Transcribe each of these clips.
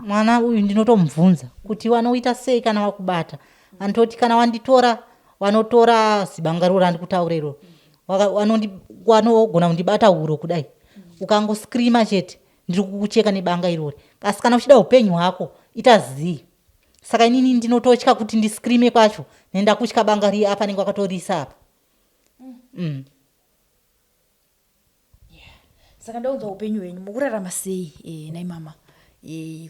mwana uyu ndinotomubvunza kuti wanoita sei kana wakubata. Andoti kana wanditora wanotora zibanga roro andikutaura iroro. Wanogona kundibata huro kudai. Ukangoskrima chete ndiri kukucheka nebanga irori. Asi kana uchida upenyu hwako ita zii. Saka inini ndinototya kuti ndiskrime kwacho nenda kutya banga ri apa ninge wakatorisa apa. Saka ndaudza upenyu wenyu mukurarama sei nai mama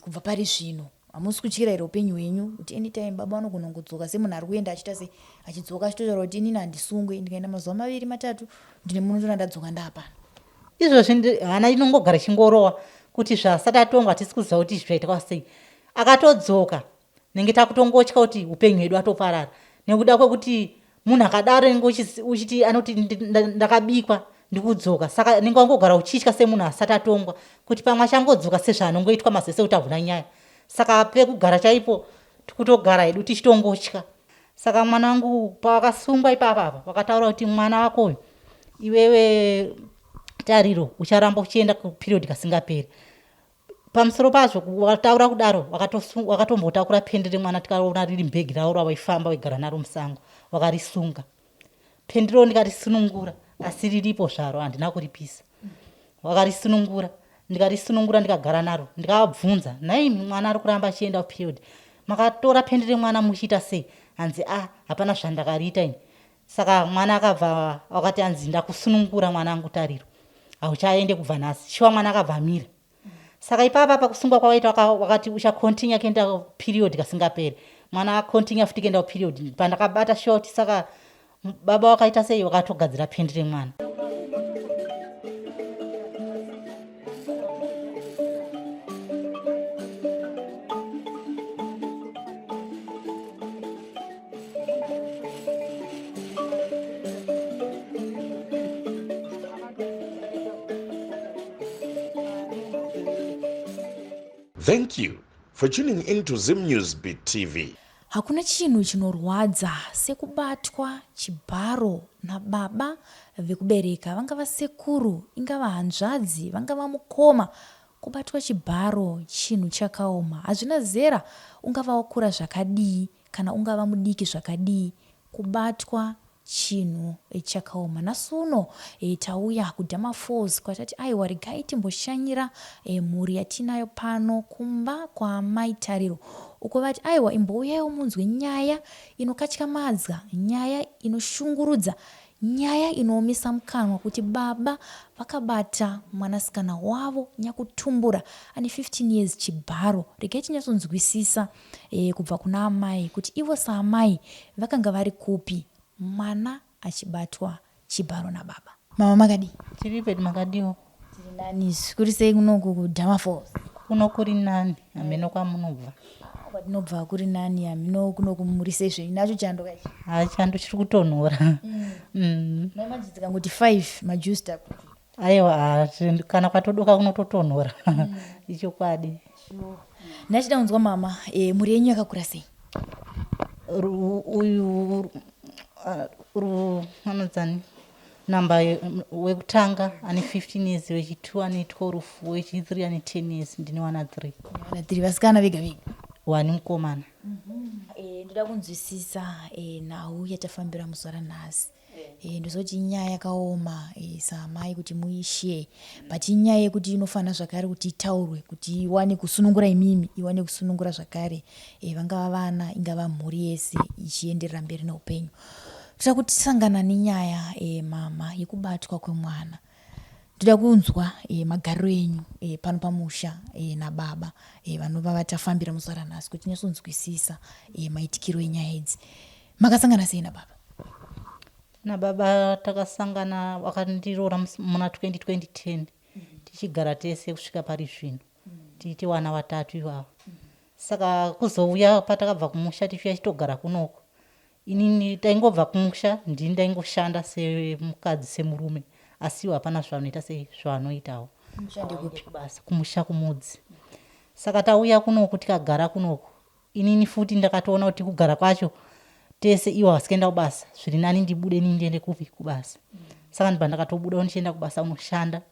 kubva pari zvino hamusi kutyira ere upenyu wenyu kuti anytime baba vanogona kudzoka semunhu ari kuenda achita sei achidzoka achitotaura kuti inini handisungwe ndikaenda mazuva 2-3 ndine munhu ndadzoka ndapana. Izvozvi hana inongogara chingorowa kuti zvasati atonga hatisi kuziva kuti zvaitwa sei. Akatodzoka nenge takutongotya kuti upenyu hwedu atoparara nekuda kwekuti munhu akadaro nenge uchiti anoti ndakabikwa ndikudzoka. Saka ninge wangogara uchitya semunhu asati atongwa kuti pamwe achangodzoka sezvaanongoitwa mazese kuti havhuna nyaya. Saka pekugara chaipo tikutogara hedu tichitongotya. Saka mwana wangu pawakasungwa ipapa wakataura kuti mwana wako uyu iwewe Tariro ucharamba uchienda kuperiod kasingaperi. Pamusoro pazvo wataura kudaro wakatombotakura pendere mwana tikaona riri mbegi rawo rawaifamba wegara naro musango wakarisunga. Pendero ndikarisunungura asi riripo zvaro handina kuripisa. Wakarisunungura ndikagara naro ndikabvunza nhai mwana ari kuramba achienda kuperiod makatora pendere mwana muchiita sei. Hanzi hapana zvandakariita ini. Saka mwana akabva wakati hanzi ndakusunungura mwana wangu Tariro hauchaende kubva nhasi. Shiwa mwana akabva amira. Saka ipapa pakusungwa kwawaita wakati uchakontinua kuenda period kasingaperi. Mwana akontinua futi kuenda period. Pandakabata short saka baba wakaita sei wakatogadzira pendere mwana. Thank you for tuning in to Zim News Beat TV. Hakuna chinhu chinorwadza sekubatwa Chibharo nababa vekubereka vangava sekuru ingava hanzvadzi vangava mukoma. Kubatwa Chibharo chinhu chakaoma. Hazvina zera ungava wakura zvakadii kana ungava mudiki zvakadii. Kubatwa chinhu chakaoma. Nasuno tauya kudhama falls kwatati aiwa regai timboshanyira mhuri yatinayo pano kumba kwa mai Tariro. Uko vati aiwa imbouyaiwo munzwe nyaya inokatyamadza, nyaya inoshungurudza, nyaya inoomesa mukanwa kuti baba vakabata mwanasikana wavo nyakutumbura ane 15 years Chibharo. Regai tinyatsonzwisisa kubva kuna amai kuti ivo saamai vakanga vari kupi mwana achibatwa Chibharo nababa. Mama makadi? Tiri pedu makadiwo. Tiri nani kuri sei kunoku kudhama falls? Kuno kuri nani hameno kwamunobva. Kwatinobva kuri nani hamino kuno kumurise zvenyu nacho chando kachi? Chando chiri kutonhora. Maimadzidzika kuti 5 majusta kuti. Aiwa kana kwatodoka kunototonhora. Ichokwadi. Ndachida kunzwa mama mhuri yenyu yakakura sei? Uyu anodzani namba wekutanga ane 15 years, wechi2 ane 12, wechi3 ane 10 years. Ndine wana 3. Wana 3 vasikana vega vega. Wani mukomana. Ndoda kunzwisisa nhau yatafambira muzora nhasi. Ndozoti nyaya yakaoma saamai kuti muishe. But nyaya yekuti inofana zvakare kuti itaurwe kuti iwane kusunungura imimi, iwane kusunungura zvakare vangava vana ingava mhuri yese ichienderera mberi neupenyu. Toda kuti tisangana nenyaya mama yekubatwa kwemwana. Toda kunzwa magariro enyu pano pamusha nababa vanova vatafambira muzora nhasi kuti tinyatsonzwisisa maitikiro enyaya idzi. Makasangana sei nababa? Nababa takasangana wakandiroora muna 2010 tichigara tese kusvika pari zvino tiite wana watatu ivavo. Saka kuzouya patakabva kumusha tichiuya chitogara kunoko, inini taingobva kumusha ndini ndaingoshanda semukadzi semurume asiwo hapana zvavanoita sezvavanoitawo kumusha kumudzi. Saka tauya kunoko tikagara kunoko, inini futi ndakatoona kuti kugara kwacho tese iwo vasikaenda kubasa zviri nani ndibude ndiende kupi kubasa. Saka ndibva ndakatobuda ndichienda kubasa unoshanda.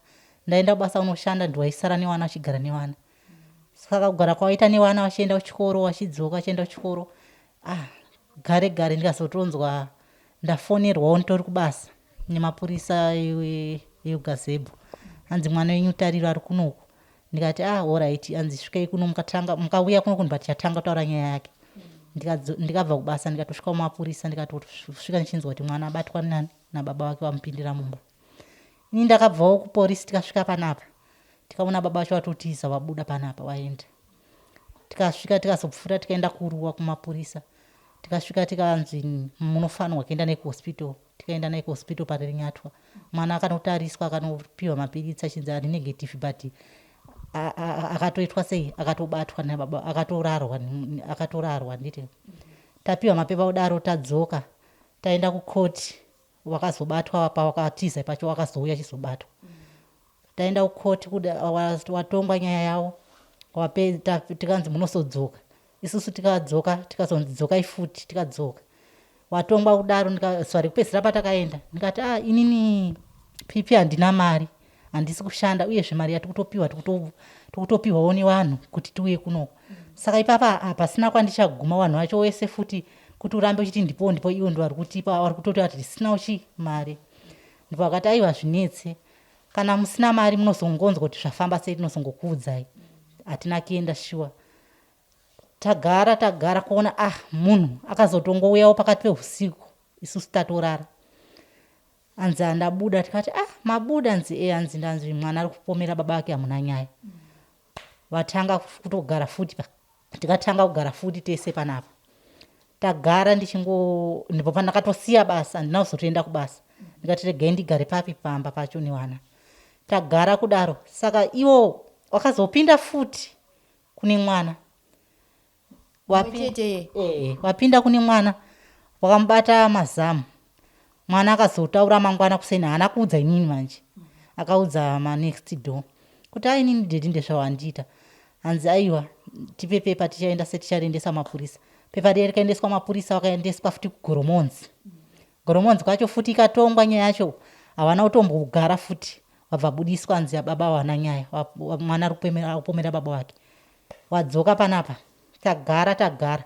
Ndaenda kubasa unoshanda ndiwaisara newana achigara newana. saka kugara kwawaita nevana vachienda kuchikoro vachidzoka vachienda kuchikoro gare gare ndikazotonzwa ndafonerwawo nditori kubasa nemapurisa eugazebhu hanzi mwana wenyu Tariro ari kunoku. Ndikati alright, hanzi svikai kuno mukauya kuno kunhu tichatanga kutaura nyaya yake. Ndikabva kubasa ndikatosvika kumapurisa ndikatosvika ndichinzwa kuti mwana abatwa nani nababa vake vamupindira mumba. Ini ndakabvawo kuporisi tikasvika panapa tikaona baba vacho vatotiza vabuda panapa vaenda. Tikasvika tikazopfuura tikaenda kuruwa kumapurisa. Tikasvika tikanzi munofanirwa kuenda naye kuhospital. Tikaenda naye kuhospital paRinyatwa. Mwana akanotariswa akanopiwa mapiritsi achinzi ari negative but akatoitwa sei akatobatwa nababa akatorarwa nditi. Tapiwa mapepa kudaro tadzoka taenda kukoti wakazobatwa apa wakatiza pacho wakazouya chizobatwa. Taenda kukoti watongwa nyaya yavo tikanzi munosodzoka. Isusu tikadzoka tikazonzi dzokai futi tikadzoka. Watongwa kudaro kupedzisira patakaenda ndikati inini pipi handina mari handisi kushanda uyezve mari yatikutopiwa tikutopiwawo nevanhu kuti tiuye kunoku. Saka ipapa pasina kwandichaguma vanhu vacho wese futi kuti urambe uchiti ndipo ivo ndo vari kutipa vari kutoti ati tisina uchi mari. Ndipo vakati aiwa zvinetse kana musina mari munozongonzwa kuti zvafamba sei tinozongokuudzai hatina kuenda shuwa. Tagara kuona munhu akazotongouyawo pakati peusiku isusu tatorara. Hanzi andabuda tikati mabuda nzi hanzi ndanzi mwana ari kupomera baba vake hamuna nyaya. Vatanga kutogara futi tikatanga kugara futi tese panapa. Tagara ndipo pandakatosiya basa handina kuzotoenda kubasa. Ndikati regai ndigare papi pamba pacho newana. Tagara kudaro saka ivo wakazopinda futi kune mwana. Wapinda kune mwana wakamubata mazamu. Mwana akazotaura mangwana kuseni haana kuudza inini manje. Akaudza next door kuti inini ndeti ndezvawandiita. Hanzi aiwa tipe pepa tichaenda setichaendesa mapurisa. Pepa riya rikaendeswa mapurisa wakaendeswa futi kugoromonzi. Goromonzi kwacho futi ikatongwa nyaya yacho havana kutombogara futi wabva budiswa hanzi baba hawana nyaya mwana ari kupomera baba wake. Wadzoka panapa tagara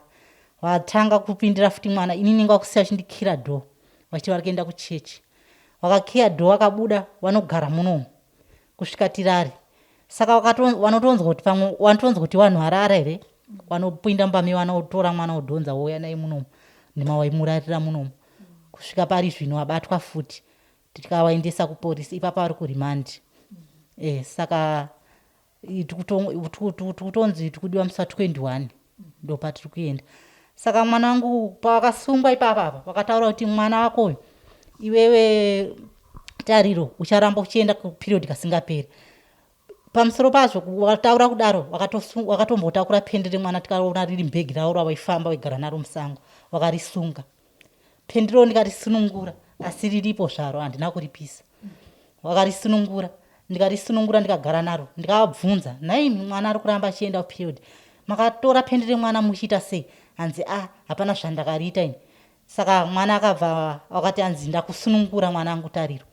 watanga kupindira futi mwana inini ngakusiya vachindikira dhoo vachiti vari kuenda kuchechi. Wakakiya dhoo wakabuda vanogara munomu kusvika tirari. Saka wanotonzwa kuti pamwe wanotonzwa kuti vanhu harara here vanopinda mumba mevanotora mwana wodhonza wouya naye munomu nemawaimurarira munomu kusvika pari zvino wabatwa futi tikawaendesa kuporisi ipapo vari kurimandi. Saka tikutonzi tikudiwa musi wa21 ndo patiri kuenda. Saka mwana wangu pawakasungwa ipapapa wakataura kuti mwana wakoyo iwewe Tariro ucharamba uchienda kuperiod kasingaperi. Pamusoro pazvo wataura kudaro wakatombotakura pendere mwana tikaona riri mbegi ravo ravaifamba waigara naro musango wakarisunga. Pendero ndikarisunungura asi riripo zvaro handina kuripisa. Wakarisunungura ndikagara naro ndikavabvunza nhai mwana ari kuramba achienda kuperiod makatora pendere mwana muchiita sei? Hanzi hapana zvandakariita ini. Saka mwana akabva wakati hanzi ndakusunungura mwana angu Tariro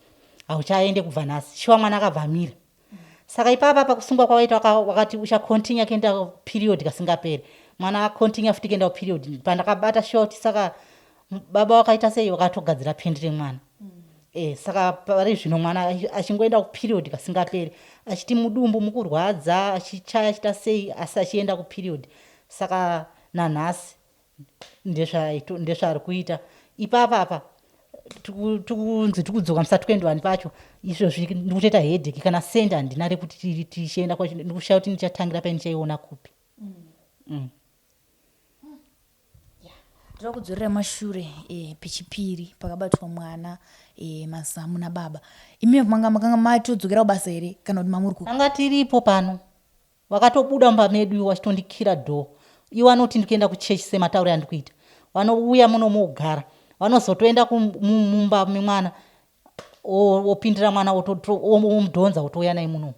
hauchaende kubva nhasi. Shuwa mwana akabva amira. Saka ipapa pakusungwa kwawaita wakati uchakontinya kuenda period kasingaperi. Mwana akontinya futi kuenda period. Pandakabata shuwa kuti saka baba wakaita sei wakatogadzira pendere mwana. Saka pari zvino mwana achingoenda kuperiod kasingaperi achiti mudumbu mukurwadza achichaya achita sei asi achienda kuperiod. Saka nanhasi ndezvaari kuita. Ipapapa tikunzi tikudzoka musi wa21 pacho izvozvi ndikutoita headache kana senda handina rekuti tichienda kwacho ndikushaya kuti ndichatangira pai ndichaiona kupi. Tiri kudzorera mashure pechipiri pakabatwa mwana mazamu nababa. Imi makanga matodzokera kubasa here kana kuti mamuri anga tiripo pano wakatobuda mumba medu wachitondikira dhoo. Iwo vanoti ndikuenda kuchechi sematauro andikuita. Vanouya muno mogara vanozotoenda mumba memwana opindira mwana omudhonza otouya naye muno.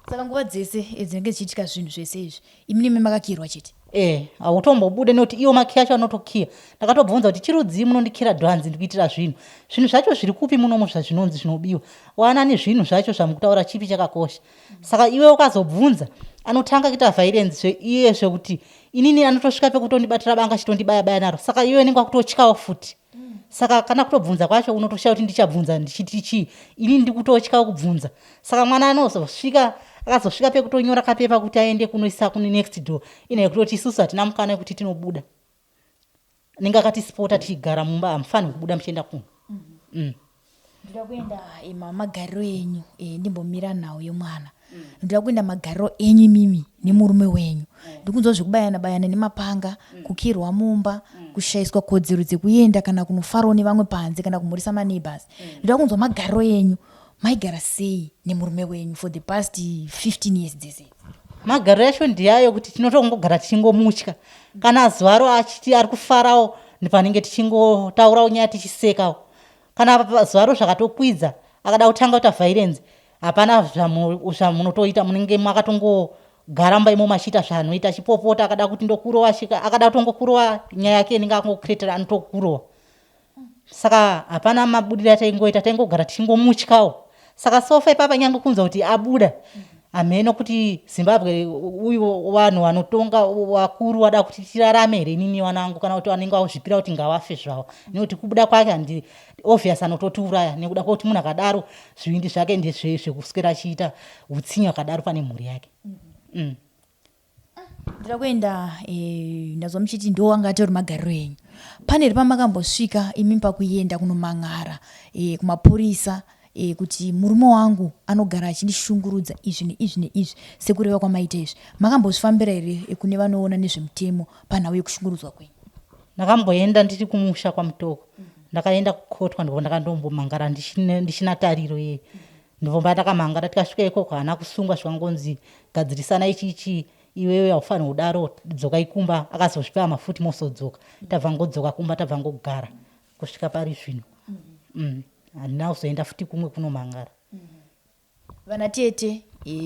saka nguva dzese dzinenge dzichiitika zvinhu zvese izvi imi nimi makakirwa chete hautombobude nekuti iwo makhiya acho anotokhiya. Ndakatobvunza kuti chirudzii munondikhira dhwanzi ndikuitira zvinhu zvacho zviri kupi munomu zvazvinonzi zvinobiwa, wana nezvinhu zvacho zvamukutaura chipi chakakosha. Saka iwe ukazobvunza anotanga kuita violence iye zvekuti inini anotosvika pekutondibatira banga chitondibaya naro, saka iwe nenge wakutotyawo futi. Saka kana kutobvunza kwacho unotoshaya kuti ndichabvunza ndichiti chii, inini ndikutotyawo kubvunza. Saka mwana anozosvika akazosvika pekutonyora kapepa kuti aende kunoisa kune next door, ine kutoti isusu hatina mukana wekuti tinobuda. Ninga akatisipota tichigara mumba hamufani kubuda muchienda kuno. Ndinoda kuenda magariro enyu ndimbomira nawo yemwana. Ndinoda kuenda magariro enyu mimi nemurume wenyu. Ndikunzwa zvekubayana nemapanga, kukirwa mumba, kushayiswa kodzero dzekuenda kana kunofarawo nevamwe panze kana kumhurisa maneighbors. Ndinoda kunzwa magariro enyu. Maigara sei nemurume wenyu for the past 15 years dzese? Magariro acho ndiyayo kuti tinotongogara tichingomutya. Kana Zvaro achiti ari kufarawo panenge tichingotaurawo nyaya tichisekawo. Kana Zvaro zvakatokwidza akada kutanga kuita violence, hapana zvamunotoita, munenge makatongogara mumba imo machita zvanoita chipopota, akada kuti ndokurowa akada kutongokurowa nyaya yake inenge akangokuretera anotokurowa. Saka hapana mabudiro ataingoita, taingogara tichingomutyawo. Saka sofa ipapa nyange kunzwa kuti abuda ameno kuti Zimbabwe uyu vanhu vanotonga wakuru wada kuti tirarame here inini wanangu, kana kuti vanenge vazvipira kuti ngawafe zvavo, nekuti kubuda kwake handi obvious anototiuraya, nekuda kwekuti munhu akadaro zvivindi zvake ndezvekuswera achiita utsinya akadaro pane mhuri yake. Ndinoda kuenda ndazwa muchiti ndo wanga atori magariro enyu. Pane pamakambosvika imi pakuenda kunomang'ara kumapurisa kuti murume wangu anogara achindishungurudza izvi neizvi neizvi sekureva kwamaita izvi, makambozvifambira here kune vanoona nezvemutemo panhau yekushungurudzwa kwenyu? Ndakamboenda ndiri kumusha kwamutoko. Ndakaenda kukotwa ndipo ndakandombomangara ndichina tariro yeye. Ndivomba ndakamangara tikasvika ikoko hana kusungwa zvakangonzi gadzirisana ichichi iwewe haufani kudaro dzoka ikumba, akazosvipa mafuti mosodzoka. Tabva ngodzoka kumba, tabva ngogara kusvika pari zvino. Handina kuzoenda futi kumwe kunomangara. Vana tete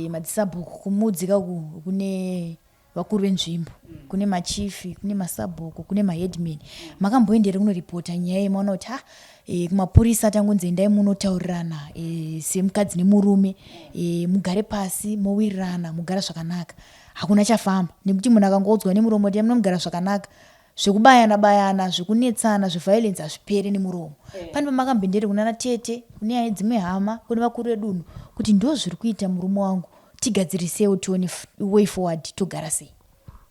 madzisabhuku kumudzika kune vakuru venzvimbo, kune machifi, kune masabhuku, kune maheadmen, makamboendere kunoripota nyaya yemaona kuti kumapurisa tangonzi endai munotaurirana semukadzi nemurume, mugare pasi mowirirana, mugara zvakanaka. Hakuna chafamba nekuti munhu akangoudzwa nemuromo kuti munomugara zvakanaka, zvekubayana zvekunetsana zveviolence hazvipere nemuromo. Pane pamakambendere kunana tete, kune dzimwe hama, kune vakuru vedunhu kuti ndo zviri kuita murume wangu, tigadzirisewo tione way forward togara sei.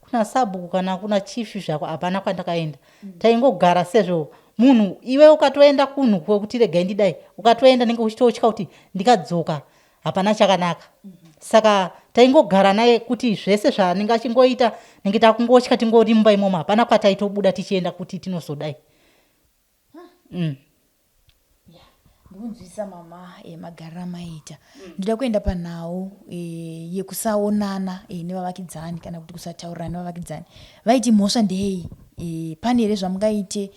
Kuna sabhuku kana kuna chifi zvako hapana kwandakaenda. Taingogara sezvo munhu iwe ukatoenda kunhu kwekuti regai ndidai, ukatoenda ninge uchitotya kuti ndikadzoka hapana chakanaka. Saka taingogara naye kuti zvese zvanenge achingoita nenge takungotya tingori mumba imomo, hapana kwataitobuda tichienda kuti tinozodai. Ndikunzwisa mama magariro amaita. Ndinoda kuenda panhau yekusaonana nevavakidzani kana kuti kusataurana nevavakidzani. Vaiti mhosva ndei? Pane here zvamungaite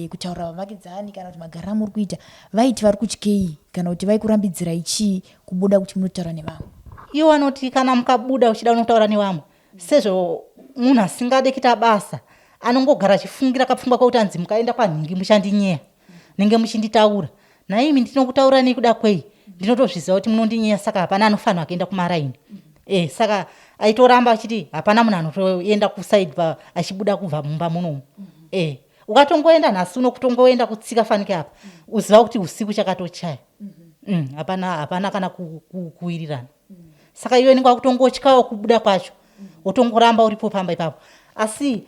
kutaura vavakidzani kana kuti magariro amuri kuita vaiti vari kutyei kana kuti vaikurambidzira ichii kubuda kuti munotaura nevamwe? Iwo anoti kana mukabuda uchida unotaura nevamwe, sezvo munhu asingade kuita basa anongogara achifungira kapfungwa kwekuti anzi mukaenda kwanhingi muchandinyeya nenge muchinditaura. Naimi ndinokutaura nekuda kwei? Ndinotozviziva kuti munondinyeya, saka hapana anofanira kuenda kumaraini. Saka aitoramba achiti hapana munhu anotoenda kuside achibuda kubva mumba munomu. Ukatongoenda nhasi unokutongoenda kutsika fanike apa, uziva kuti usiku chakatochaya. Hapana kana kuwirirana. Saka iwe ninge wakutongotyawo kubuda kwacho, wotongoramba uripo pamba ipapo. Asi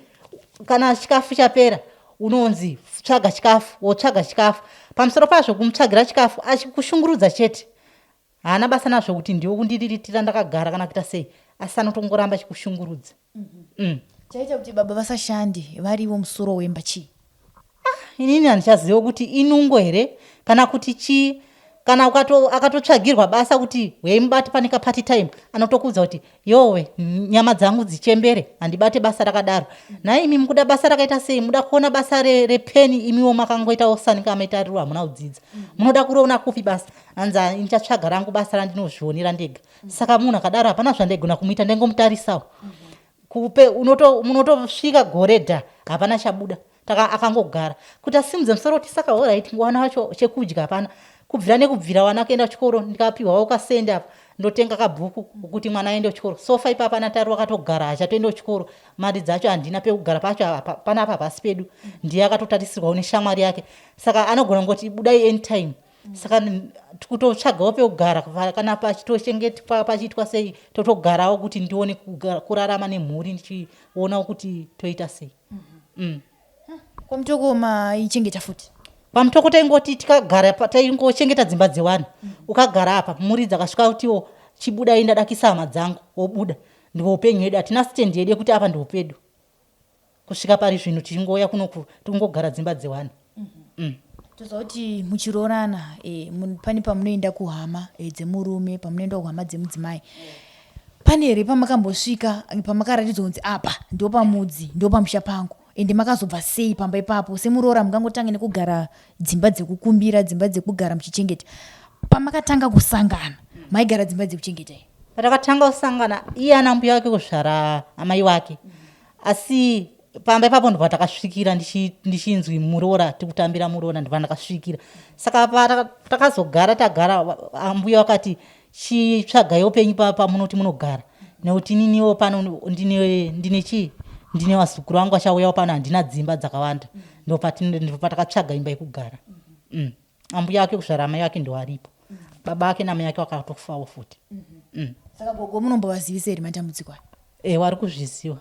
kana chikafu chapera unonzi tsvaga chikafu, wotsvaga chikafu. Pamusoro pazvo kumutsvagira chikafu achikushungurudza chete, haana basa nazvo kuti ndiwo kundiriritira ndakagara kana kuita sei, asi anotongoramba achikushungurudza. Chaita kuti baba vasashande variwo musoro wemba chii? Inini handichaziva kuti inungo here kana kuti chii. kana akatotsvagirwa basa kuti weimubati pane kapati time anotokuudza kuti yowe nyama dzangu dzichembere handibate basa rakadaro. Naimi mukuda basa rakaita sei? Muda kuona basa repeni imiwo makangoitawo sanika amaitarirwa hamuna kudzidza. Munoda kuroona kupi basa? Hanza ndichatsvaga rangu basa randinozvionera ndega. Saka munhu akadaro hapana zvandaigona kumuita, ndengomutarisawo. Munotosvika gore dha hapana chabuda. Akangogara kuti asimudze musoro kuti saka alright mwana wacho chekudya hapana. Kubvira nekubvira wana kuenda kuchikoro ndikapiwawo kasenda apa ndotenga kabhuku kuti mwana aende kuchikoro. Sofa ipa hapana tari wakatogara hachatoenda kuchikoro. Mari dzacho handina pekugara pacho panapa pasi pedu. Ndiye akatotarisirwawo neshamwari yake. Saka anogona ngoti budai anytime. Saka kutotsvagawo pekugara kana pachitochengetwa pachiitwa sei totogarawo kuti ndione kurarama nemhuri ndichiona kuti toita sei. Kwamutoko maichengeta futi pamutoko taingoti tikagara taingochengeta dzimba dzevanhu. Ukagara apa mhuri dzakasvika kutiwo chibudai ndadakisa hama dzangu wobuda. Ndiko upenyu hwedu, hatina stendi yedu yekuti apa ndiko pedu. Kusvika pari zvino tichingoya kunoku tingogara dzimba dzevanhu. toziva kuti muchiroorana pane pamunoenda kuhama dzemurume, pamunoenda kuhama dzemudzimai, pane here pamakambosvika pamakaratidzwa kunzi apa ndo pamudzi ndo pamusha pangu ende makazobva sei pamba ipapo? Semuroora mukangotanga nekugara dzimba dzekukumbira, dzimba dzekugara muchichengeta. Pamakatanga kusangana maigara dzimba dzekuchengeta here? Patakatanga kusangana iye ana mbuya wake kuzvara amai wake. Asi pamba ipapo ndipo patakasvikira ndichinzwi muroora tikutambira muroora ndipo pandakasvikira. Saka patakazogara tagara ambuya wakati chitsvagai upenyu pamunoti munogara nekuti niniwo pano ndine vazukuru vangu vachauyawo pano handina dzimba dzakawanda. Ndipo patakatsvaga imba yekugara. Ambuya wake kuzvara amai wake ndo aripo. Baba wake namai wake vakatofawo futi. Saka gogo munombovazivisa here matambudziko aya? Vari kuzviziva.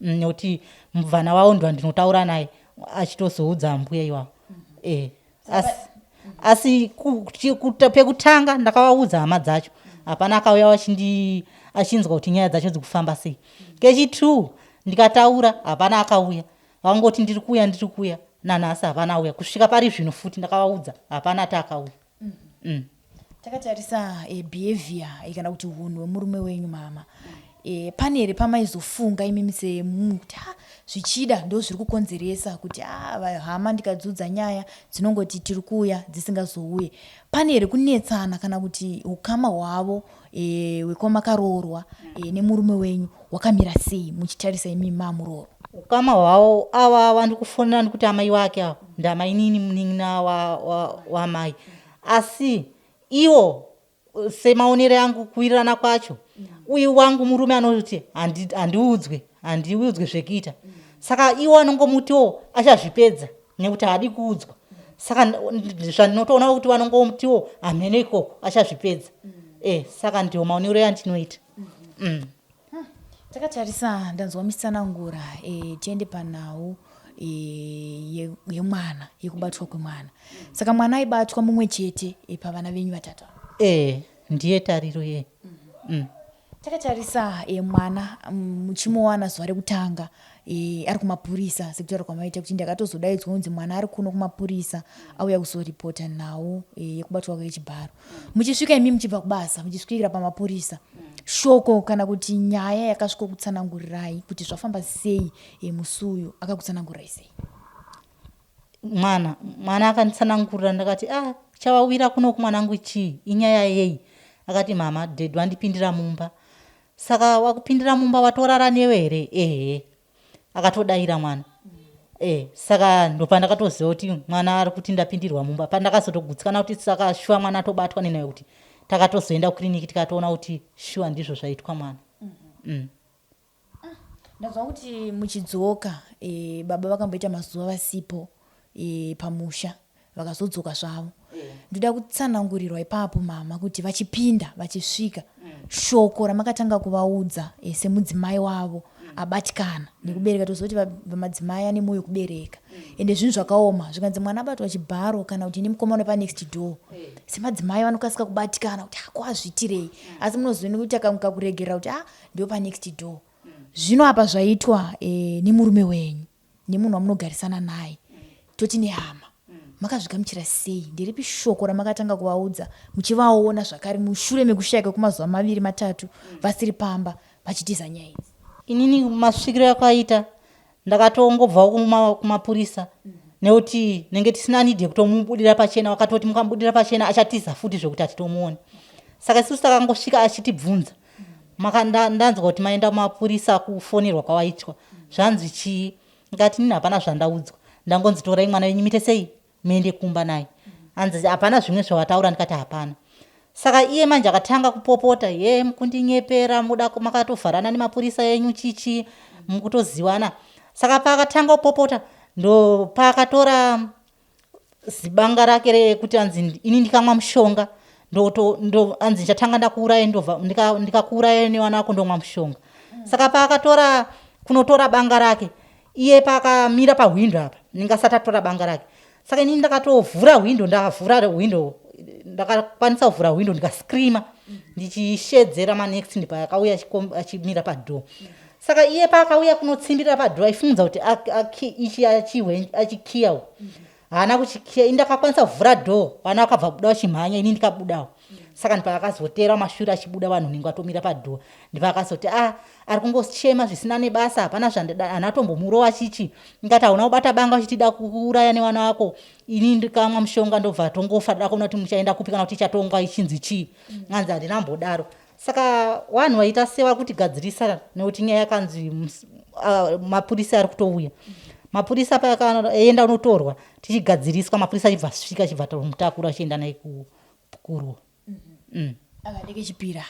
Nekuti mubvana wavo ndo ndinotaura naye achitozoudza ambuya iwavo. Asi pekutanga ndakavaudza hama dzacho hapana akauya achinzwa kuti nyaya dzacho dzikufamba sei. Kechi2 ndikataura hapana akauya, vangoti ndiri kuuya nanhasi hapana auya. Kusvika pari zvino futi ndakavaudza hapana akauya. Takatarisa behavior kana kuti hunhu hwemurume wenyu mama, pane here pamaizofunga imimi semunhu kuti zvichida ndo zviri kukonzeresa kuti hama ndikadzudza nyaya dzinongoti tiri kuuya dzisingazouye? Pane here kunetsana kana kuti ukama hwavo hwekwamakaroorwa nemurume wenyu hwakamira sei muchitarisa imimi mamurooro? Ukama hwavo ava ndikufonera ndikuti amai wake avo ndamai nini munin'ina wamai. Asi iwo semaonero yangu kuwirirana kwacho uyu wangu murume anoti handiudzwe zvekuita. Saka iwo anongomutiwo achazvipedza nekuti haadi kuudzwa. Saka zvandinotoona kuti vanongomutiwo hamene ikoko achazvipedza. Saka ndiwo maonero yandinoita. Takatarisa ndanzwa misanangura tiende panhau yemwana, yekubatwa kwemwana. Saka mwana aibatwa mumwe chete pavana venyu vatatu? Ndiye tariro ye. Takatarisa mwana muchimuwana zuva rekutanga ari kumapurisa sekutaura kwamaita kuti ndakatozodaidzwa kunzi mwana ari kuno kumapurisa auya kuzoripota nhau yekubatwa kwechibharo. Muchisvika imi muchibva kubasa muchisvikira pamapurisa, shoko kana kuti nyaya yakasvika kutsanangurirai kuti zvafamba sei musuyu akakutsanangurirai sei? Mwana akanditsanangurira ndakati chavawira kuno kumwanangu chii, inyaya yei? Akati mama dhedhi wandipindira mumba. Saka wakupindira mumba watorara newe here? Akatodaira mwana. Saka ndopandakatoziva kuti mwana ari kuti ndapindirwa mumba. Pandakazotogutsikana kuti saka shuwa mwana atobatwa nenaye kuti takatozoenda kukiriniki tikatoona kuti shuwa ndizvo zvaitwa mwana. Ndazwa kuti muchidzoka baba vakamboita mazuva vasipo pamusha vakazodzoka zvavo. Ndoda kutsanangurirwa ipapo mama kuti vachipinda vachisvika shoko ramakatanga kuvaudza semudzimai wavo abatikana nekubereka. Tozoti vamadzimai ane mwoyo kubereka ende zvinhu zvakaoma zvikanzi mwana abatwa chibharo kana kuti nemukomana panext door, semadzimai vanokasika kubatikana kuti kwazviitirei. Asi munozoona kuti akakuregerera kuti ndio panext door. Zvino apa zvaitwa nemurume wenyu nemunhu wamunogarisana naye, toti nehama, makazvigamuchira sei? Ndiripi shoko ramakatanga kuvaudza muchivaona zvakare mushure mekushayika kwemazuva 2-3 vasiri pamba vachitiza nyaya idzi? Inini masvikiro yakaita ndakatongobvawo kumapurisa nekuti nenge tisina nidhi kutomubudira pachena, wakatoti mukamubudira pachena achatiza futi zvokuti atitomuoni. Saka isusu takangosvika achitibvunza ndanzwa kuti maenda kumapurisa kufonerwa kwawaitwa zvanzi chii, ngati nini hapana zvandaudzwa, ndangonzi torai mwana wenyu muite sei muende kumba naye. Anzi hapana zvimwe zvawataura, ndikati hapana. Saka iye manje akatanga kupopota, mukundinyepera, makatovharana nemapurisa enyu chichi, mukutoziwana. Saka paakatanga kupopota ndo paakatora zibanga rake rekuti anzi ini ndikamwa mushonga ndo anzi ndichatanga ndakuuraya, ndobva ndikakuuraya newana wako ndomwa mushonga. Saka paakatora kunotora banga rake, iye paakamira pahwindo apa ningasati atora banga rake. Saka inini ndakatovhura hwindo, ndakakwanisa kuvhura hwindo ndikaskrima ndichishedzera manext paakauya achimira padhoo. Saka iye paakauya kunotsimbirira padhoo aifunudza kuti ichi achikiyawo, haana kuchikiya. Ini ndakakwanisa kuvhura dhoo, vana vakabva buda vachimhanya, ini ndikabudawo. Saka ndipaakazotera mashure achibuda vanhu ninge vatomira padhoo, ndipaakazoti ari kungochema zvisina nebasa, hapana zvandana tombomurowa chichi. Ndikati hauna kubata banga uchitida kuuraya newana wako, ini ndikamwa mushonga ndobva tongofa, toda kuona kuti muchaenda kupi kana kuti ichatongwa ichinzi chii. Anzi handina mbodaro. Saka vanhu vaita sevari kutigadzirisa nekuti nyaya yakanzi mapurisa ari kutouya. Mapurisa paakaenda unotorwa tichigadziriswa, mapurisa achibva asvika achibva tomutakura achienda naye kukurwa. Akadeke chipira.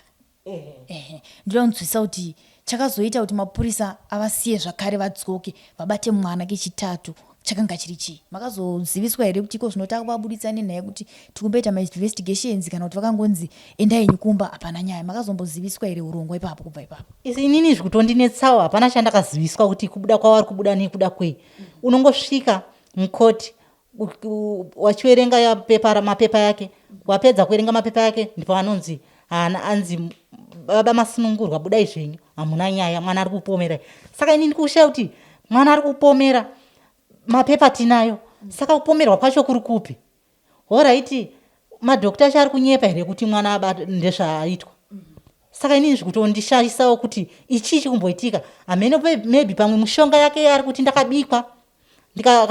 Ndinoda kunzwisa kuti chakazoita kuti mapurisa avasiye zvakare vadzoke vabate mwana kechitatu chakanga chiri chii? Makazoziviswa here kuti iko zvinotaka kubuditsa nenhaya kuti tikumboita mainvestigations kana kuti vakangonzi endai kumba? Hapana nyaya. Makazomboziviswa here urongwa ipapo kubva ipapo? Inini zvekutondinetsawo hapana chandakaziviswa kuti kubuda kwavari kubuda nekuda kwei. Unongosvika mukoti wachiverenga mapepa yake, wapedza kuverenga mapepa yake ndipo anonzi anzi baba masunungurwa, budai zvenyu, hamuna nyaya, mwana ari kupomera. Saka inini kushaya kuti mwana ari kupomera, mapepa tinayo, saka kupomerwa kwacho kuri kupi? Horaiti madhokita acho ari kunyepa here kuti mwana ndezvaaitwa? Saka inini zvekutondishayisawo kuti ichi chikumboitika, hamene maybe pamwe mushonga yake ari kuti ndakabikwa,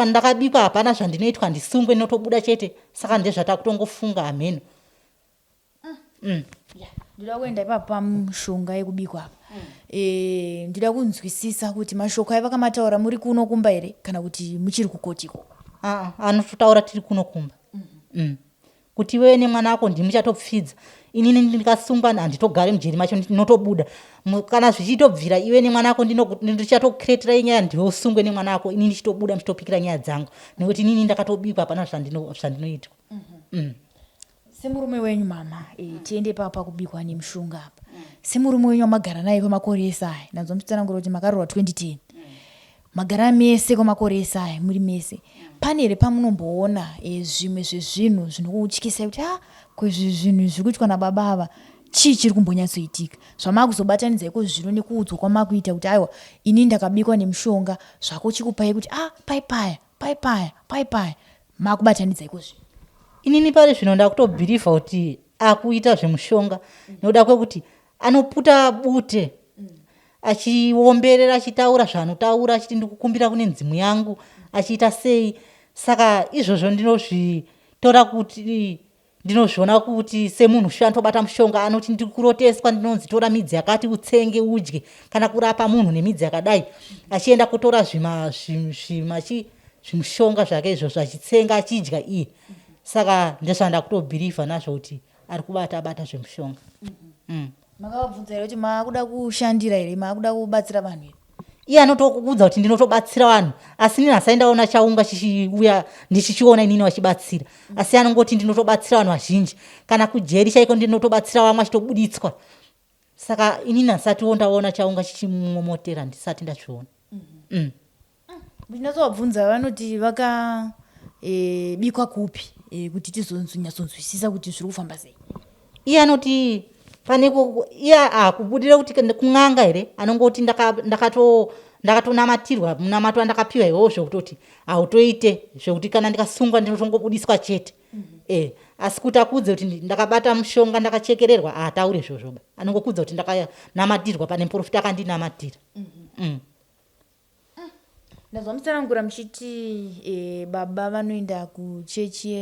ndakabikwa hapana zvandinoitwa, ndisungwe ndinotobuda chete. Saka ndezvatakutongofunga hameno. Ndinoda kuenda ipapo pamushonga yekubikwa apa. Ndinoda kunzwisisa kuti mashoko avakamataura muri kuno kumba here kana kuti muchiri kukotiko? Anototaura tiri kuno kumba. Kuti iwe nemwana wako ndimuchatopfidza, inini ndikasungwa handitogare mujeri macho, ndinotobuda. Kana zvichitobvira iwe nemwana wako ndichatokureterai nyaya ndiosungwe nemwana wako, inini ndichitobuda ndichitopikira nyaya dzangu, nekuti inini ndakatobikwa hapana zvandinoitwa. Semurume wenyu mama, tiende papa kubikwa nemushonga apa. Semurume wenyu magara naye kwemakore esaya, nanzwa muchitsanangura kuti makaroorwa 2010. Magara mese kwemakore esaya, muri mese. Pane here pamunomboona zvimwe zvezvinhu zvinokutyisai kuti kwezvinhu zviri kuitwa nababa ava chii chiri kumbonyatsoitika? Zvamakuzobatanidzai zvino nekuudzwa kwamakuita kuti aiwa ini ndakabikwa nemushonga, zvako chikupai kuti paipaya makubatanidzai zvino. Inini pari zvino ndakutobhirivha kuti akuita zvemushonga nekuda kwekuti anoputa bute achiomberera, achitaura zvaanotaura, achiti ndikukumbira kune nzimu yangu, achiita sei. Saka izvozvo ndinozvitora kuti ndinozviona kuti semunhu shure anotobata mushonga anoti ndiri kuroteswa, ndinonzi tora midzi yakati utsenge udye, kana kurapa munhu nemidzi yakadai, achienda kutora zvimushonga zvake izvozvo achitsenga achidya iye. Saka ndezvandakutobhirivha nazvo kuti ari kubata zvemushonga. Makavabvunza here kuti maakuda kushandira here, maakuda kubatsira vanhu here? Iye anotokuudza kuti ndinotobatsira vanhu, asi nini hasaendaona chaunga chichiuya ndichichiona inini wachibatsira, asi anongoti ndinotobatsira vanhu vazhinji, kana kujeri chaiko ndinotobatsira vamwe achitobuditswa. Saka inini hasati ndaona chaunga chichimomotera, ndisati ndazviona. Ndinotobvunza vanoti vakabikwa kupi kuti tizonyatsonzwisisa kuti zviri kufamba sei. Iye anoti pane iya akubudira kuti kung'anga here anongoti ndakatonamatirwa munamato andakapiwa iwozvo kutoti autoite zvokuti kana ndikasungwa ndinotongobudiswa chete. Asi kuti akudze kuti ndakabata mushonga ndakachekererwa ataure zvozvoba anongokudza kuti ndakanamatirwa pane muprofita akandinamatira. Ndazwa mutsanangura muchiti baba vanoenda kuchechi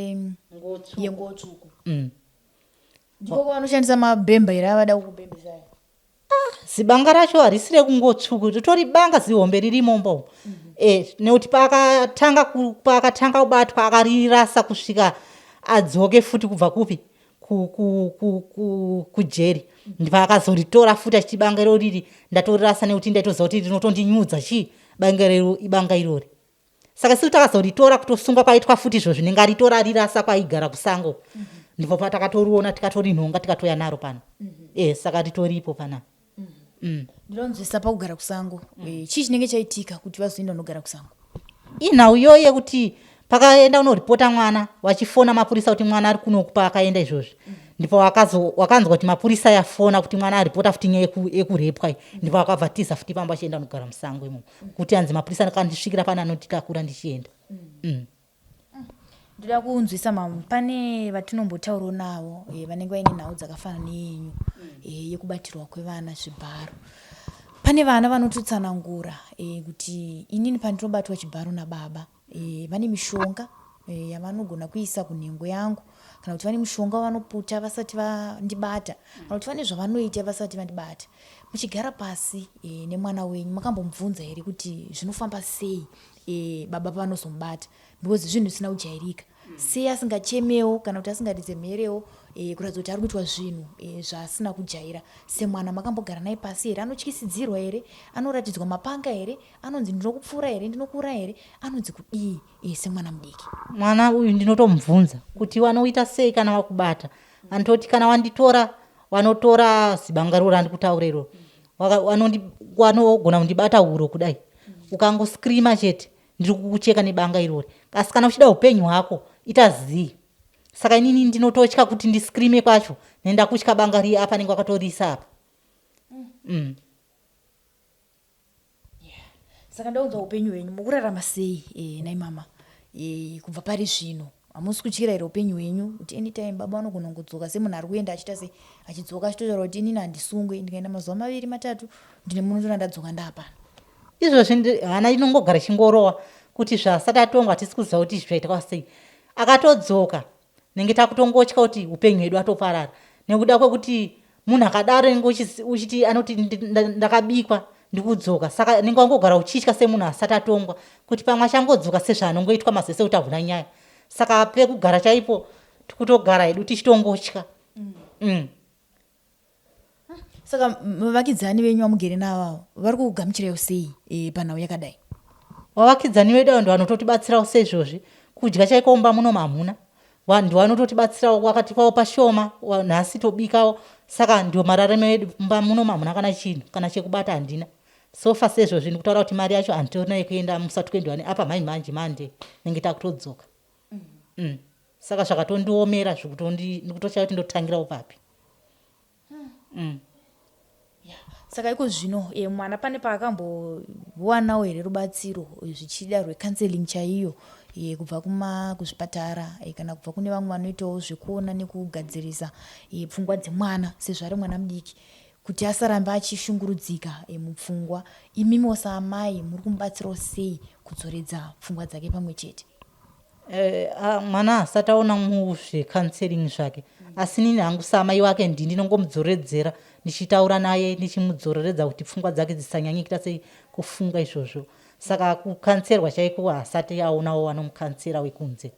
yengotsvuku. Ndiko kwanoshandisa mabhemba here avada kukubembesa. Zibanga racho harisi rekungotsvuku ritori banga zihombe ririmombo. Nekuti paakatanga kubatwa akarirasa kusvika adzoke futi kubva kupi kujeri paakazoritora futi achitibanga iro riri ndatorirasa nekuti ndaitoziva kuti rinotondinyudza chii banga irori. Saka isi takazoritora kutosunga kwaitwa futi izvo zvinenge aritora rirasa kwaigara kusango. Ndipo patakatoriona tikatorinhonga tikatoya naro pano. Saka ritoripo pana. Ndinonzwisa pakugara kusango. Chii chinenge chaitika kuti vazoenda unogara kusango? Inhau iyoyo yekuti pakaenda unoripota mwana wachifona mapurisa kuti mwana ari kunokupa akaenda izvozvo. Ndipo wakanzwa kuti mapurisa yafona kuti mwana aripota futi nyaya yekurepwa. Ndipo akabvatiza futi pamba achienda unogara musango imo. Kuti anzi mapurisa akandisvikira pana anotikakura ndichienda. Ndoda kunzwisa mamu pane vatinombotaurawo navo vanenge vaine nhau dzakafanana neyenyu yekubatirwa kwevana Chibharo. Pane vana vanototsanangura kuti inini pandinobatwa Chibharo nababa vane mishonga yavanogona kuisa kunhengo yangu kana kuti vane mushonga vanoputa vasati vandibata kana kuti vane zvavanoita vasati vandibata. Muchigara pasi nemwana wenyu makambomubvunza here kuti zvinofamba sei baba pavanozomubata because zvinhu zvisina kujairika sei asingachemewo kana kuti asingaridze mherewo kuratidza kuti ari kuitwa zvinhu zvaasina kujaira. Semwana makambogara naye pasi here? Anotyisidzirwa here? Anoratidzwa mapanga here? Anonzi ndinokupfuura here? Ndinokura here? Anonzi kudii semwana mudiki? Mwana uyu ndinotomubvunza kuti wanoita sei kana wakubata. Andoti kana wanditora wanotora zibanga roro andikutauriro wanogona kundibata huro kudai ukangoskrima chete ndiri kukucheka nebanga irori. Asi kana uchida upenyu hwako ita zii. Saka inini ndinototya kuti ndiskrime kwacho nenda kutya banga riya apa ninge wakatorisa apa. Saka ndaudza upenyu hwenyu mukurarama sei nai mama kubva pari zvino? Hamusi kutyira here upenyu hwenyu kuti anytime baba vanogona kungodzoka semunhu ari kuenda achiita sei achidzoka achitotaura kuti inini handisungwe ndikaenda mazuva 2-3 ndine munotora ndadzoka ndapana? Izvozvi hana inongogara chingorowa kuti zvasati atongwa hatisi kuziva kuti zvaitwa sei. Akatodzoka nenge takutongotya kuti upenyu hwedu atoparara nekuda kwekuti munhu akadaro nenge uchiti anoti ndakabikwa ndikudzoka. Saka nenge wangogara uchitya semunhu asati atongwa kuti pamwe achangodzoka sezvaanongoitwa mazese kuti avhuna nyaya. Saka pekugara chaipo tikutogara hedu tichitongotya. Saka vakidzani venyu vamugere navavo vari kukugamuchirawo sei panhau yakadai? Vavakidzani vedu avo ndovanototibatsirawo seizvozvi. Kudya chaikomba muno hamuna. Ndovanototibatsirawo wakatipawo pashoma nhasi tobikawo. Saka ndio mararamo edu mumba muno hamuna kana chinhu kana chekubata handina. Sofa seizvozvi ndikutaura kuti mari yacho handitorina yekuenda musati kuendwa apa manje mande nenge takutodzoka. Saka zvakatondiomera ndikutotya kuti ndotangirawo papi. Saka iko zvino mwana pane paakambowanawo here rubatsiro zvichida rwecounseling chaiyo kubva kuzvipatara kana kubva kune vamwe vanoitawo zvekuona nekugadzirisa pfungwa dzemwana sezvo ari mwana mudiki kuti asaramba achishungurudzika mupfungwa? Imimi samai muri kumubatsirawo sei kudzoredza pfungwa dzake pamwe chete? Mwana asati aona muzvecounseling zvake asi nini hangu samai wake ndinongomudzoredzera ndichitaura naye ndichimudzoreredza kuti pfungwa dzake dzisanyanye kuita sei kufunga izvozvo. Saka kukanserwa chaiko hasati aonawo anomukansera wekunze.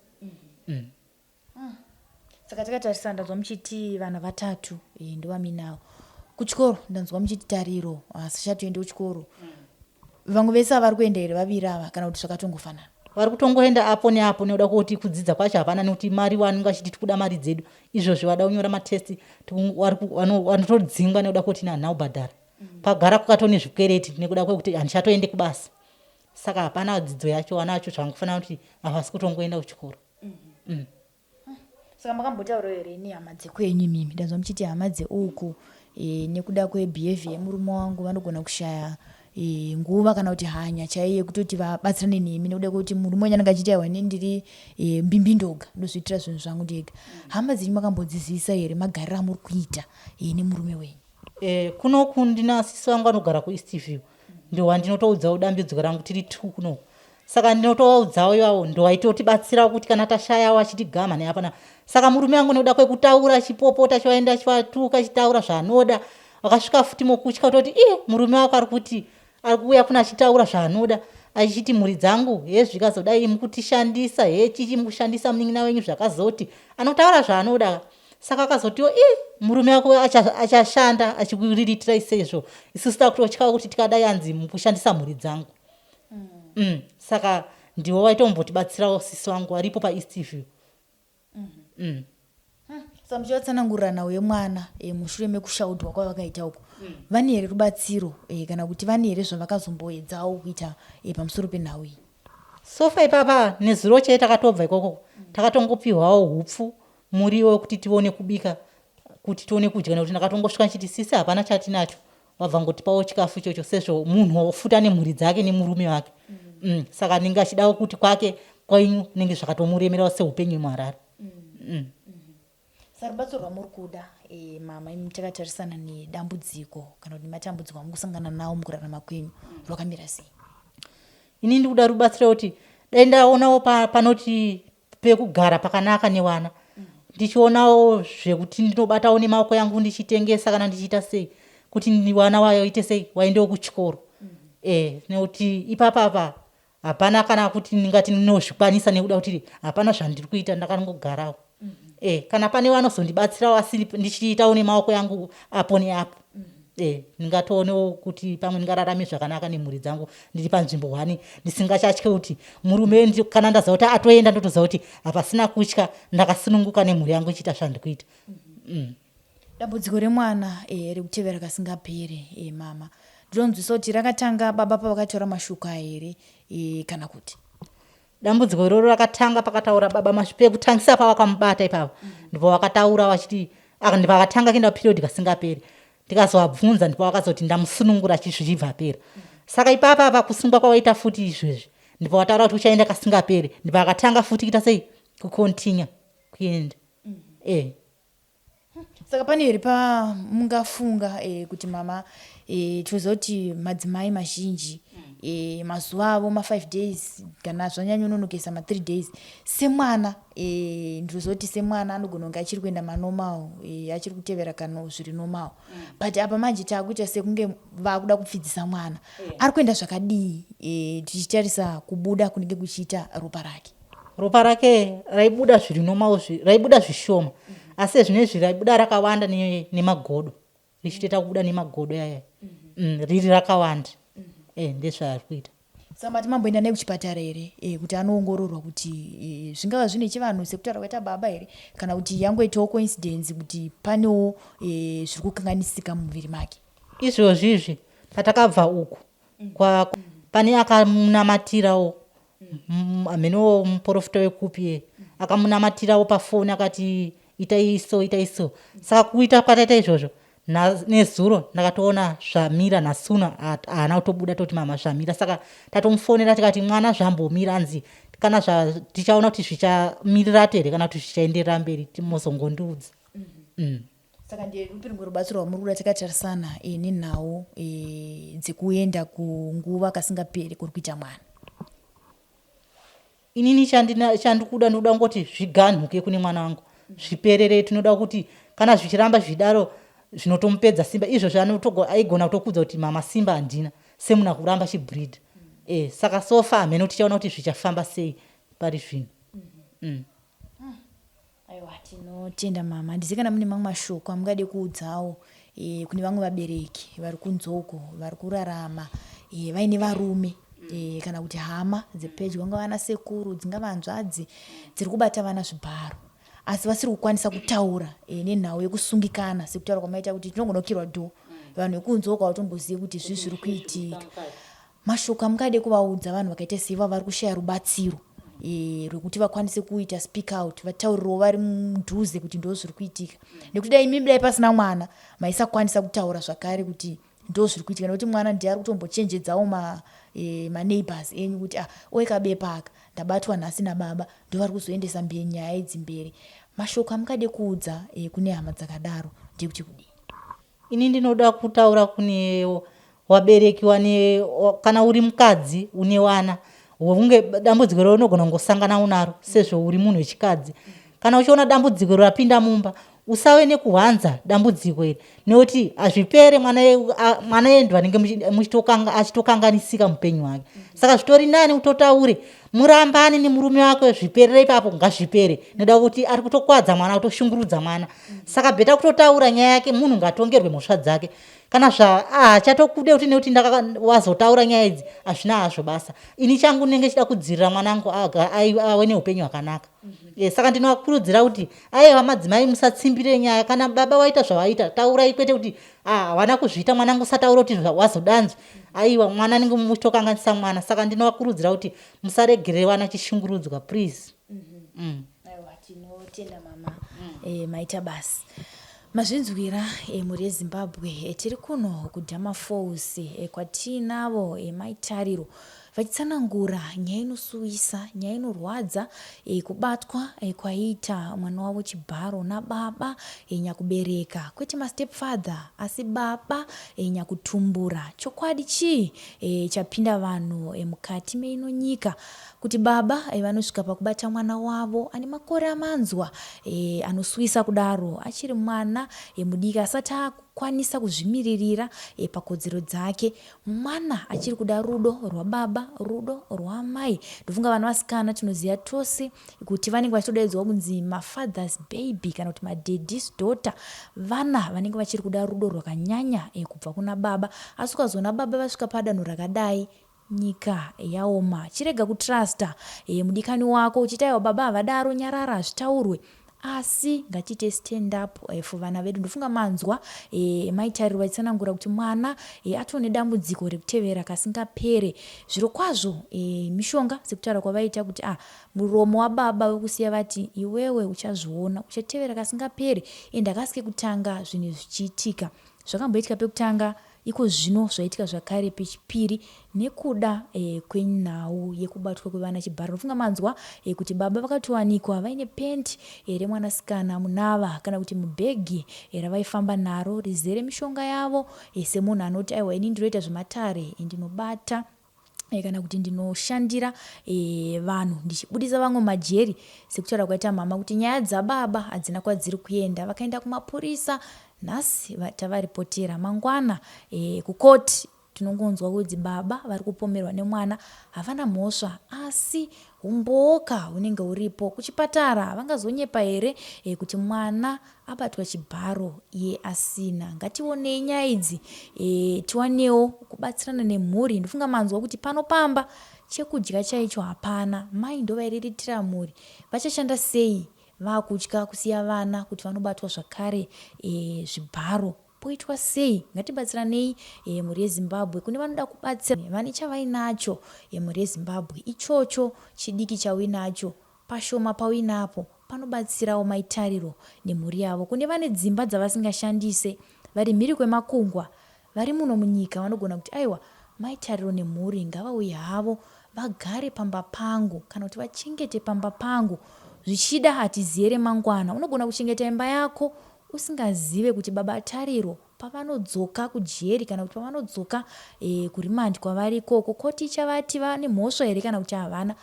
Saka takatarisa ndanzwa muchiti vana 3 ndovaminawo kuchikoro. Ndanzwa muchiti tariro asi chatoende kuchikoro. Vamwe vese vari kuenda here vaviri ava kana kuti zvakatongofanana? Vari kutongoenda apo neapo nekuda kuti kudzidza kwacho hapana nekuti mari vanenge vachiti tikuda mari dzedu izvozvo vada kunyora matesti vanotodzingwa nekuda kuti hanha ubhadhara. Pagara kukatone zvikwereti nekuda kwekuti handichatoende kubasa. Saka hapana dzidzo yacho vana vacho zvangofanira kuti havasi kutongoenda kuchikoro. Saka makambotaurawo here nehama dzekwenyu mimi? Ndanzwa muchiti hama dzeuku nekuda kwebehavior yemurume wangu vanogona kushaya nguva kana kuti hanya chaiye kutoti vabatsirane nemi nekuda kuti murume wenyu anenge achiita wane ndiri mbimbi ndoga ndozviitira zvinhu zvangu ndega. Hama dziri makambodzidzisa here magariro amuri kuita nemurume wenyu? Kunoku ndina sisi wangu anogara kuEast View, ndo wandinotoudzawo dambidziko rangu tiri 2 kuno. Saka ndinotoudzawo iwawo ndo waitotibatsira kuti kana tashayawo achitigama neapana. Saka murume wangu noda kwekutaura achipopota chiwaenda chivatuka achitaura zvaanoda. Wakasvika futi mokutya kutoti murume wako ari kuti ari kuuya kuna achitaura zvaanoda achiti mhuri dzangu zvikazodai mukutishandisa chichimushandisa munin'ina wenyu zvakazoti anotaura zvaanoda. Saka akazotiwo murume wako achashanda achikuriritira isezvo isusu takutotya kuti tikadai anzi mukushandisa mhuri dzangu. Saka ndiwo waitombotibatsirawo sisi wangu aripo paEast View. Saka muchivatsanangurira nawo yemwana mushure mekushaudwa kwavakaita uko vane here rubatsiro kana kuti vane here zvavakazomboedzawo kuita pamusoro penhau iyi? Sofa ipapa nezuro chete takatobva ikoko takatongopiwawo hupfu muriwo kuti tione kubika kuti tione kudya nekuti ndakatongosvika nchiti sisi hapana chatinacho wabva ngotipawo chikafu ichocho sezvo munhu wofuta nemhuri dzake nemurume wake. Saka ndinge achidawo kuti kwake kwainyu nenge zvakatomuremerawo seupenyu mwarara. Sarubatso rwamuri kuda mama imi takatarisana nedambudziko kana kuti matambudziko amukusangana nawo mukurarama kwenyu rwakamira sei? Ini ndikuda rubatsiro kuti dai ndaonawo panoti pekugara pakanaka newana, ndichionawo zvekuti ndinobatawo nemaoko yangu ndichitengesa kana ndichiita sei kuti wana waite sei waendewo kuchikoro. Nekuti ipapapa hapana kana kuti ndingati ndinozvikwanisa nekuda kuti hapana zvandiri kuita ndakanongogarawo. Kana pane vanozondibatsirawo asi ndichiitawo nemaoko yangu apo neapo. Ndingatoonewo kuti pamwe ndingararame zvakanaka nemhuri dzangu ndiri panzvimbo 1 ndisingachatye kuti murume kana ndaziva kuti atoenda ndotoziva kuti hapasina kutya ndakasununguka nemhuri yangu ichiita zvandikuita. Dambudziko remwana rekutevera kasingapere mama ndinonzwisa kuti rakatanga baba pavakatora mashuka here kana kuti? Dambudziko iroro rakatanga pakataura baba pekutangisa pavakamubata ipapo ndipo vakataura vachiti ndipo vakatanga kuenda period kasingaperi. Ndikazovabvunza ndipo vakazoti ndamusunungura chizvibva pera. Saka ipapa pakusungwa kwawaita futi izvezvi ndipo vataura kuti uchaenda kasingaperi ndipo vakatanga futi kuita sei kukontinya kuenda. Saka pane here pamungafunga kuti mama tinoziva kuti madzimai mazhinji mazuva avo ma5 days kana zvanyanya unonokesa ma3 days semwana ndinoziva kuti semwana anogona kunge achiri kuenda manormal achiri kutevera kana zviri normal but apa manje taakuita sekunge vakuda kupfidzisa mwana ari kuenda zvakadii tichitarisa kubuda kunenge kuchiita ropa rake raibuda zviri normal raibuda zvishoma asi zvinezvi raibuda rakawanda nemagodo richitoita kubuda nemagodo yaya riri rakawanda. Ndezvaari kuita. Saka mati mamboenda naye kuchipatara here kuti anoongororwa kuti zvingava zvine chivanhu sekutaura kwaita baba here kana kuti yangoitawo coincidence kuti panewo zviri kukanganisika mumuviri make? Izvozvizvi patakabva uku pane akamunamatirawo amenowo muprofita wekupi akamunamatirawo pafoni akati ita iso. Saka kuita kwataita izvozvo nezuro ndakatoona zvamira nasuna haana kutobuda toti mama zvamira. Saka tatomufonera tikati mwana zvambomira anzi kana tichaona kuti zvichamirira tere kana kuti zvichaenderera mberi timozongondiudza. Saka nderupi rumwe rubatsiro rwamuri kuda takatarisana nenhau dzekuenda kunguva kasingaperi kuri kuita mwana? Inini chandikuda ndoda ngoti zviganhuke kune mwana wangu zviperere. Tinoda kuti kana zvichiramba zvidaro zvinotomupedza simba izvo aigona kutokudza kuti mama simba handina semuna kuramba chibreed. Saka sofa hameno tichaona kuti zvichafamba sei pari zvino. Aiwa tinotenda mama. Ndisi kana mune mamwe mashoko amungade kuudzawo kune vamwe vabereki vari kunzoko vari kurarama vaine varume kana kuti hama dzepedyo vanga vana sekuru dzingava hanzvadzi dziri kubata vana zvibharo asi vasiri kukwanisa kutaura nenhau yekusungikana sekutaura kwamaita kuti tinongonokirwa dho vanhu vekunzoka vatombozive kuti zvii zviri kuitika. Mashoko amungade kuvaudza vanhu vakaita seiva vari kushaya rubatsiro rwekuti vakwanise kuita speak out, vataurirewo vari mudhuze kuti ndo zviri kuitika. Nekuti dai imimi dai pasina mwana maisakwanisa kutaura zvakare kuti ndo zviri kuitika, nekuti mwana ndiye ari kutombochenjedzawo maneighbors enyu kuti oikabepa aka ndabatwa nhasi nababa, ndo vari kuzoendesa nyaya idzi mberi. Mashoko amukade kuudza kune hama dzakadaro ndekuti kudii? Ini ndinoda kutaura kune wabereki kana uri mukadzi une wana unge dambudziko raunogona kungosangana unaro sezvo uri munhu wechikadzi. Kana uchiona dambudziko rapinda mumba, usave nekuhwanza dambudziko iri, nekuti hazvipere mwana yendu anenge achitokanganisika mupenyu wake. Saka zvitori nani utotaure, murambane nemurume wake, zviperere ipapo ngazvipere, nekuda kuti ari kutokwadza mwana, kutoshungurudza mwana. Saka bheta kutotaura nyaya yake, munhu ngatongerwe mhosva dzake. Kana zvachatokude kuti nekuti wazotaura nyaya idzi hazvina hazvo basa. Ini changu ndinenge chida kudzivirira mwanangu ave neupenyu hwakanaka. Saka ndinokurudzira kuti aiwa madzimai musatsimbire nyaya. Kana baba waita zvavaita, taurai, kwete kuti hawana kuzviita mwanangu usataura kuti wazodanzwa. Aiwa mwana anenge muchitokanganisa mwana. Saka ndinokurudzira kuti musaregerere wana chishungurudzwa please. Aiwa tinotenda mama. Maita basi. Mazvinzwira muri yeZimbabwe tiri kuno kudhama Falls kwatinavo maitariro vachitsanangura nyaya inosuwisa, nyaya inorwadza kubatwa kwaita mwana wavo Chibharo nababa nyakubereka, kwete mastepfather asi baba nyakutumbura. Chokwadi chii chapinda vanhu mukati meino nyika kuti baba vanosvika pakubata mwana wavo ane makore amanzwa anosuwisa kudaro achiri mwana mudiki asati akukwanisa kuzvimiririra pakodzero dzake. Mwana achiri kuda rudo rwababa, rudo rwamai. Ndofunga vanhu vasikana tinoziva tose kuti vanenge vachitodaidzwa kunzi mafather's baby kana kuti madaddy's daughter. Vana vanenge vachiri kuda rudo rwakanyanya kubva kuna baba. Asi ukazona baba vasvika padanho rakadai, nyika yaoma. Chirega kutrusta mudikani wako uchitaiwa baba havadaro, nyarara hazvitaurwe. Asi ngatiite stand up for vana vedu. Ndofunga manzwa maitariro vachitsanangura kuti mwana atone dambudziko rekutevera kasingapere. Zviro kwazvo mishonga sekutaura kwavaita kuti muromo wababa wekusiya vati iwewe uchazviona, uchatevera kasingapere. Ndakasike kutanga zvinhu zvichiitika. Zvakamboitika pekutanga, iko zvino zvaitika zvakare pechipiri nekuda kwenhau yekubatwa kwevana Chibharo. Ndofunga manzwa kuti baba vakatowanikwa vaine penti remwanasikana munava kana kuti mubhegi ravaifamba naro rizere mishonga yavo semunhu anoti aiwa ini ndinoita zvematare ndinobata kana kuti ndinoshandira vanhu ndichibudisa vamwe majeri. Sekutaura kwaita mama kuti nyaya dzababa hadzina kwadziri kuenda, vakaenda kumapurisa. Nhasi tavaripotera mangwana kukoti tinongonzwa kuti baba vari kupomerwa nemwana havana mhosva, asi umbooka hunenge huripo. Kuchipatara vangazonyepa here kuti mwana abatwa Chibharo iye asina. Ngationei nyaya idzi tiwanewo kubatsirana nemhuri. Ndofunga manzwa kuti panopamba chekudya chaicho hapana. Mai ndo vairiritira mhuri, vachashanda sei vakutya kusiya vana kuti vanobatwa zvakare Zvibharo? Poitwa sei? Ngatibatsiranei mhuri yeZimbabwe. Kune vanoda kubatsira vane chavainacho mhuri yeZimbabwe, ichocho chidiki chawinacho pashoma pawinapo panobatsirawo maitariro nemhuri yavo. Kune vane dzimba dzavasingashandise, vari mhiri kwemakungwa, vari muno munyika, vanogona kuti aiwa maitariro nemhuri ngavauye havo vagare pamba pangu kana kuti vachengete pamba pangu. Zvichida hatiziere mangwana. Unogona kuchengeta imba yako usingazive kuti baba tariro pavanodzoka kujeri kana kuti pavanodzoka kurimandi kwavari ikoko koti chavati vane mhosva here kana kuti havana.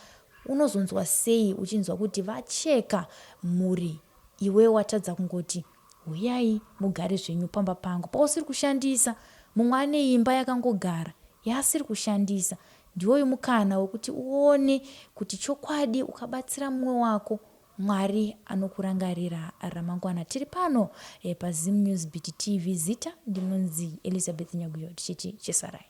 Unozonzwa sei uchinzwa kuti vacheka mhuri, iwe watadza kungoti huyai mugare zvenyu pamba pangu pausiri kushandisa. Mumwe ane imba yakangogara yaasiri kushandisa. Ndiwoyo mukana wekuti uone kuti chokwadi ukabatsira mumwe wako Mwari anokurangarira ramangwana. Tiri pano paZim News Beat TV. Zita ndinonzi Elizabeth Nyaguyo, tichiti chesarai.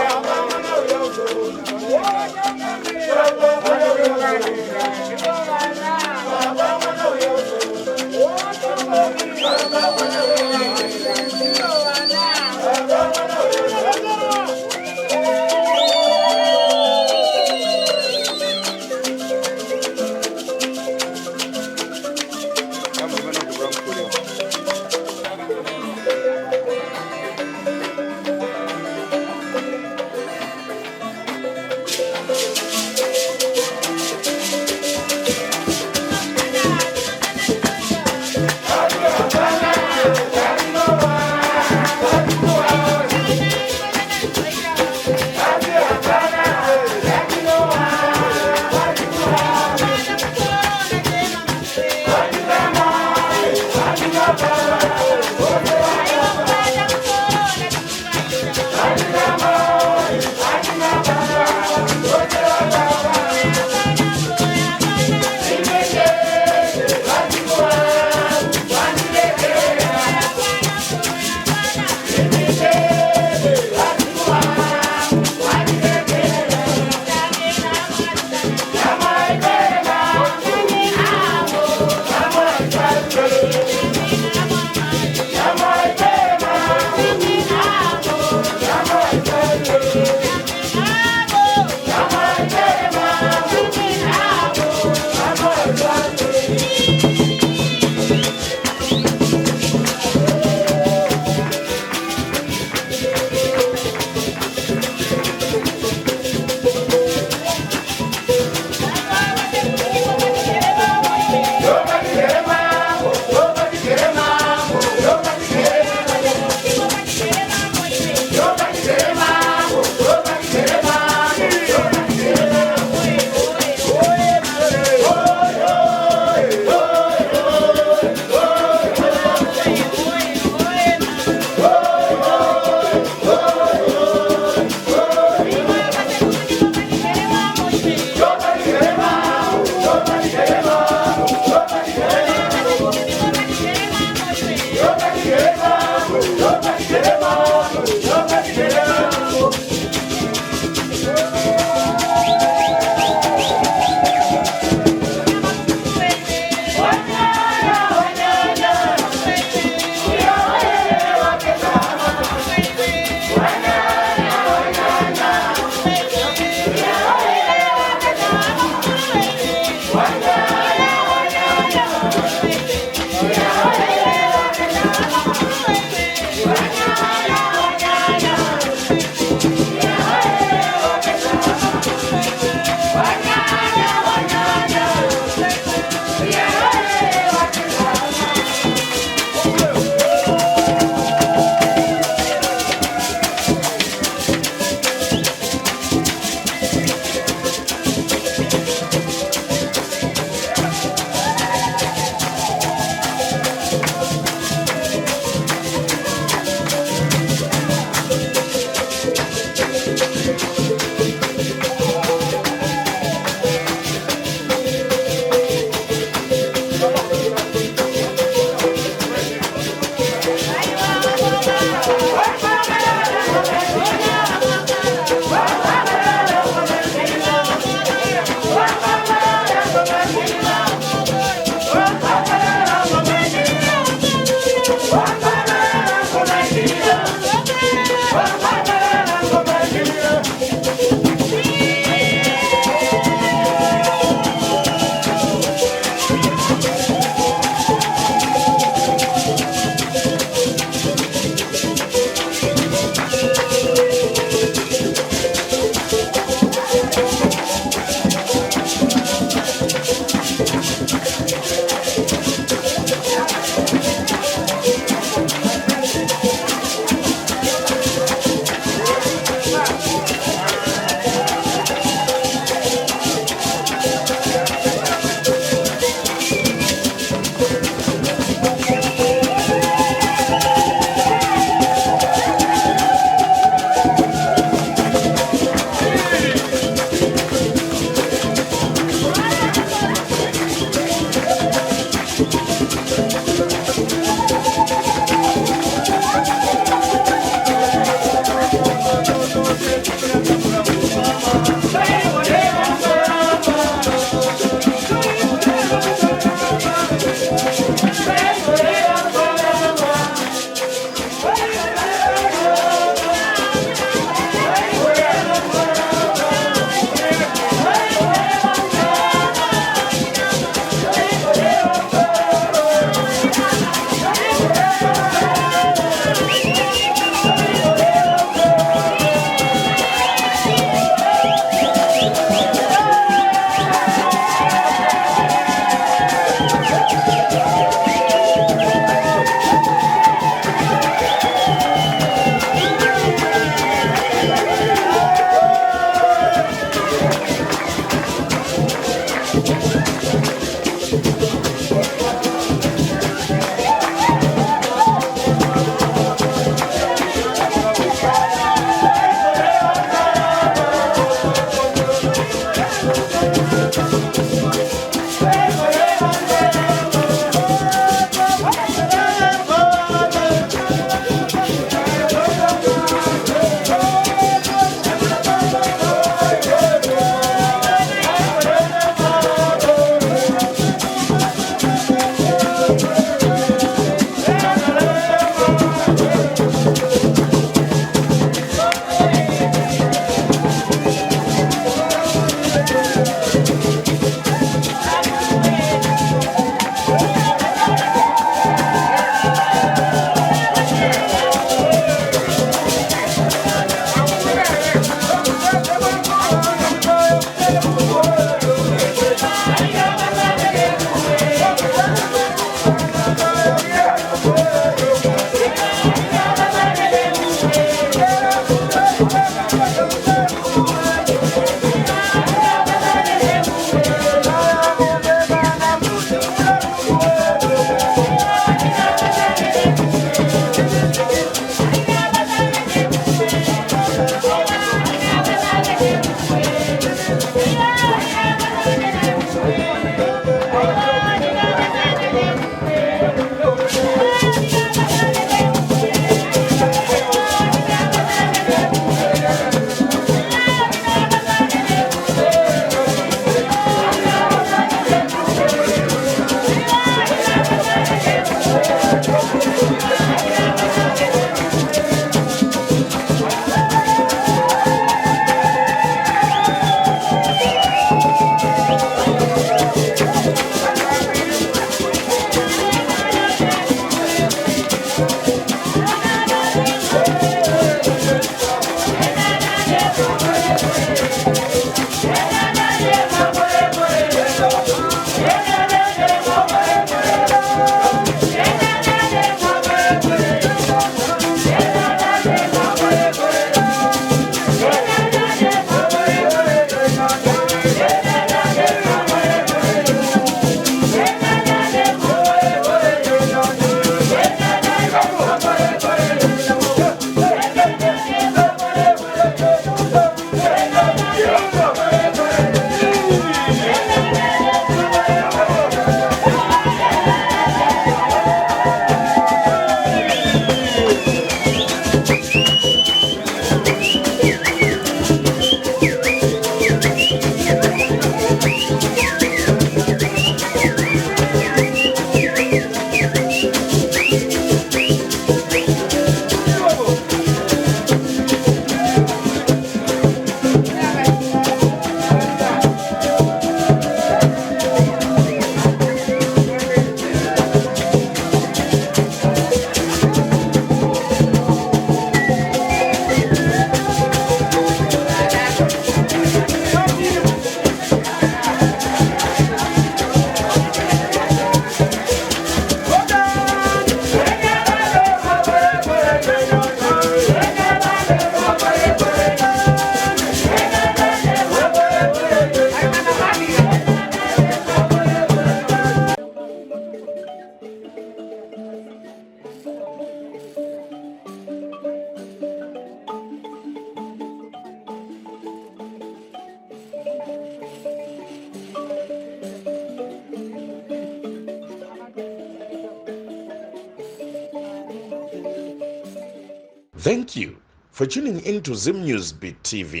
Thank you for tuning into Zim News Beat TV.